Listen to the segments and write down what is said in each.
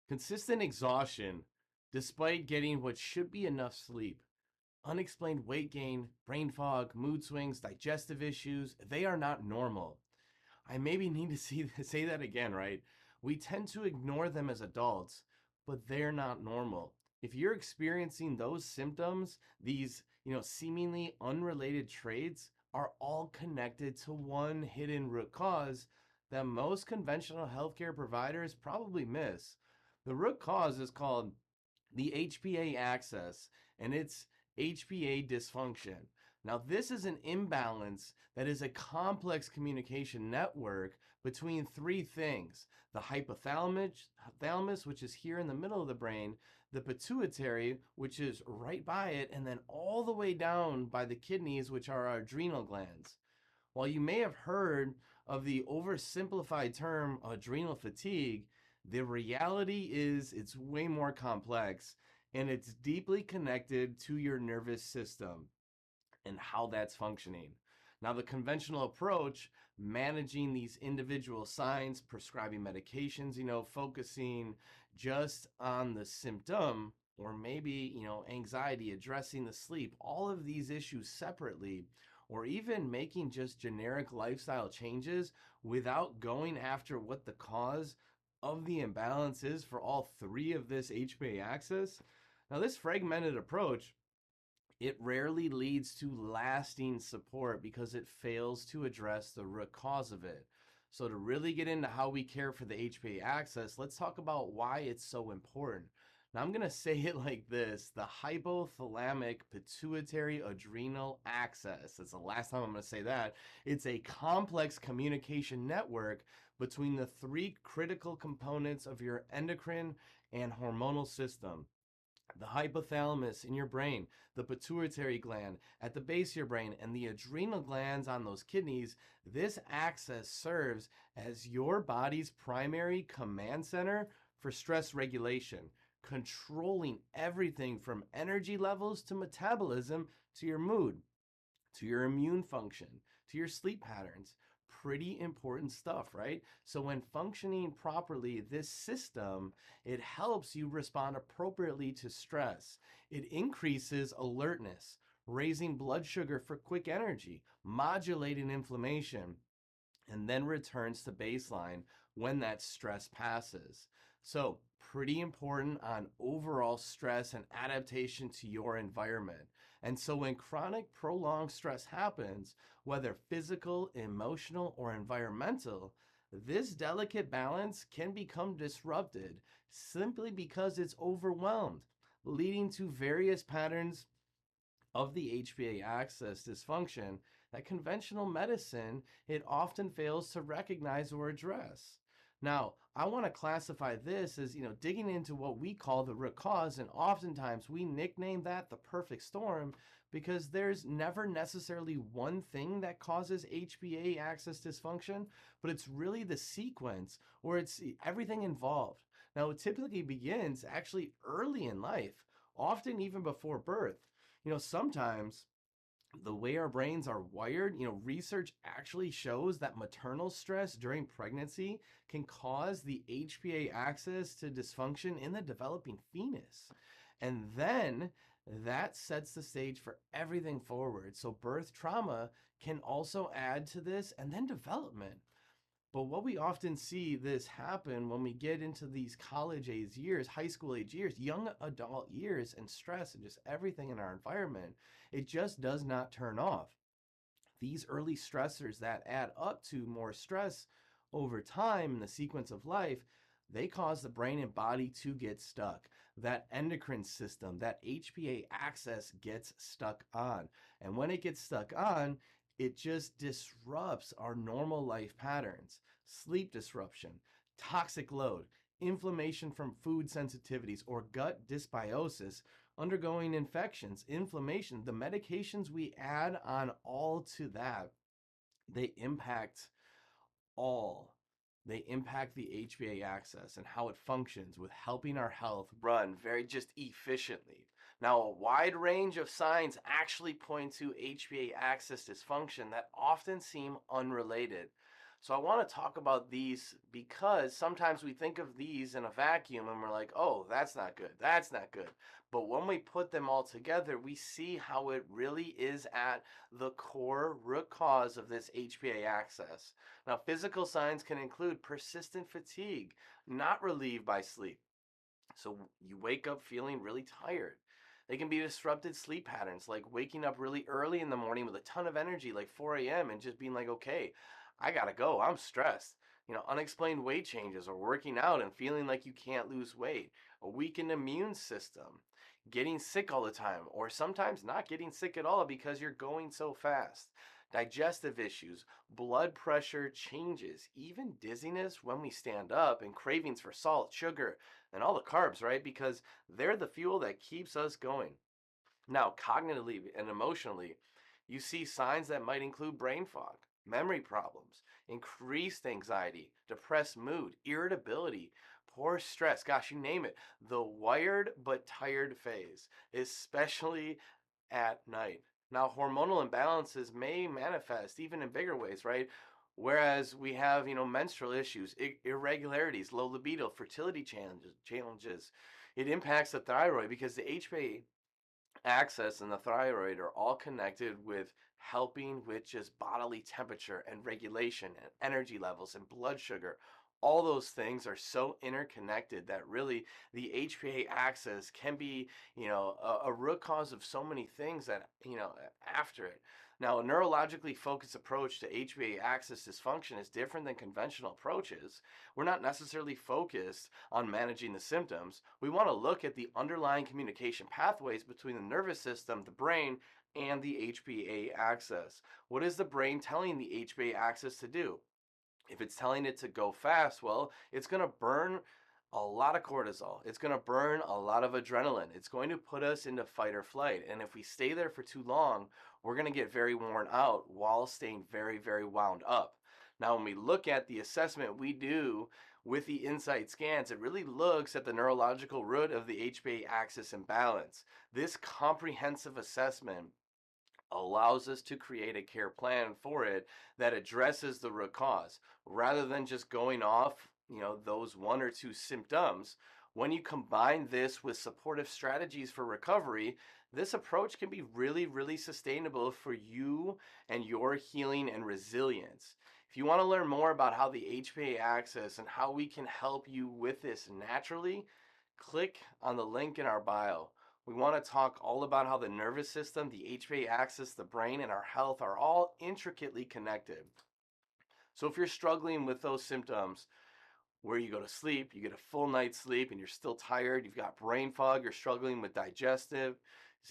Consistent exhaustion, despite getting what should be enough sleep. Unexplained weight gain, brain fog, mood swings, digestive issues, they are not normal. I maybe need to say that again, right? We tend to ignore them as adults, but they're not normal. If you're experiencing those symptoms, these, seemingly unrelated traits are all connected to one hidden root cause that most conventional healthcare providers probably miss. The root cause is called the HPA axis, and it's HPA dysfunction. Now, this is an imbalance that is a complex communication network between three things: the hypothalamus, which is here in the middle of the brain, the pituitary, which is right by it, and then all the way down by the kidneys, which are our adrenal glands. While you may have heard of the oversimplified term adrenal fatigue, the reality is it's way more complex and it's deeply connected to your nervous system and how that's functioning. Now, the conventional approach, managing these individual signs, prescribing medications, focusing just on the symptom, or maybe, anxiety, addressing the sleep, all of these issues separately, or even making just generic lifestyle changes without going after what the cause of the imbalance is for all three of this HPA axis. Now, this fragmented approach, it rarely leads to lasting support because it fails to address the root cause of it. So, to really get into how we care for the HPA axis, let's talk about why it's so important. Now, I'm going to say it like this: the hypothalamic pituitary adrenal axis. That's the last time I'm going to say that. It's a complex communication network between the three critical components of your endocrine and hormonal system: the hypothalamus in your brain, the pituitary gland at the base of your brain, and the adrenal glands on those kidneys. This axis serves as your body's primary command center for stress regulation, controlling everything from energy levels to metabolism to your mood, to your immune function, to your sleep patterns. Pretty important stuff, right? So when functioning properly, this system, it helps you respond appropriately to stress. It increases alertness, raising blood sugar for quick energy, modulating inflammation, and then returns to baseline when that stress passes. So, pretty important on overall stress and adaptation to your environment. And so, when chronic prolonged stress happens, whether physical, emotional, or environmental, this delicate balance can become disrupted simply because it's overwhelmed, leading to various patterns of the HPA axis dysfunction that conventional medicine, it often fails to recognize or address. Now, I want to classify this as, digging into what we call the root cause, and oftentimes we nickname that the perfect storm because there's never necessarily one thing that causes HPA axis dysfunction, but it's really the sequence, or it's everything involved. Now, it typically begins actually early in life, often even before birth. Sometimes the way our brains are wired, research actually shows that maternal stress during pregnancy can cause the HPA axis to dysfunction in the developing fetus. And then that sets the stage for everything forward. So birth trauma can also add to this, and then development. But what we often see this happen when we get into these college age years, high school age years, young adult years, and stress and just everything in our environment, it just does not turn off. These early stressors that add up to more stress over time in the sequence of life, they cause the brain and body to get stuck. That endocrine system, that HPA axis gets stuck on. And when it gets stuck on, it just disrupts our normal life patterns: sleep disruption, toxic load, inflammation from food sensitivities, or gut dysbiosis, undergoing infections, inflammation. The medications we add on all to that, they impact all. They impact the HPA axis and how it functions with helping our health run very just efficiently. Now, a wide range of signs actually point to HPA axis dysfunction that often seem unrelated. So I want to talk about these because sometimes we think of these in a vacuum and we're like, oh, that's not good. That's not good. But when we put them all together, we see how it really is at the core root cause of this HPA axis. Now, physical signs can include persistent fatigue, not relieved by sleep. So you wake up feeling really tired. They can be disrupted sleep patterns, like waking up really early in the morning with a ton of energy, like 4 a.m., and just being like, okay, I gotta go. I'm stressed. Unexplained weight changes or working out and feeling like you can't lose weight, a weakened immune system, getting sick all the time, or sometimes not getting sick at all because you're going so fast. Digestive issues, blood pressure changes, even dizziness when we stand up, and cravings for salt, sugar, and all the carbs, right? Because they're the fuel that keeps us going. Now, cognitively and emotionally, you see signs that might include brain fog, memory problems, increased anxiety, depressed mood, irritability, poor stress, gosh, you name it. The wired but tired phase, especially at night. Now, hormonal imbalances may manifest even in bigger ways, right? Whereas we have, menstrual issues, irregularities, low libido, fertility challenges. It impacts the thyroid because the HPA axis and the thyroid are all connected with helping with just bodily temperature and regulation and energy levels and blood sugar. All those things are so interconnected that really the HPA axis can be, a root cause of so many things that, after it. Now, a neurologically focused approach to HPA axis dysfunction is different than conventional approaches. We're not necessarily focused on managing the symptoms. We want to look at the underlying communication pathways between the nervous system, the brain, and the HPA axis. What is the brain telling the HPA axis to do? If it's telling it to go fast, well, it's going to burn a lot of cortisol. It's going to burn a lot of adrenaline. It's going to put us into fight or flight. And if we stay there for too long, we're going to get very worn out while staying very, very wound up. Now, when we look at the assessment we do with the Insight scans, it really looks at the neurological root of the HPA axis imbalance. This comprehensive assessment allows us to create a care plan for it that addresses the root cause rather than just going off, those one or two symptoms. When you combine this with supportive strategies for recovery, this approach can be really, really sustainable for you and your healing and resilience. If you want to learn more about how the HPA axis and how we can help you with this naturally, click on the link in our bio. We want to talk all about how the nervous system, the HPA axis, the brain, and our health are all intricately connected. So if you're struggling with those symptoms, where you go to sleep, you get a full night's sleep, and you're still tired, you've got brain fog, you're struggling with digestive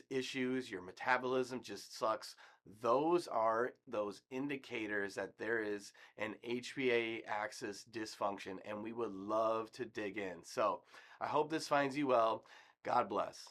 issues, your metabolism just sucks. Those are those indicators that there is an HPA axis dysfunction, and we would love to dig in. So I hope this finds you well. God bless.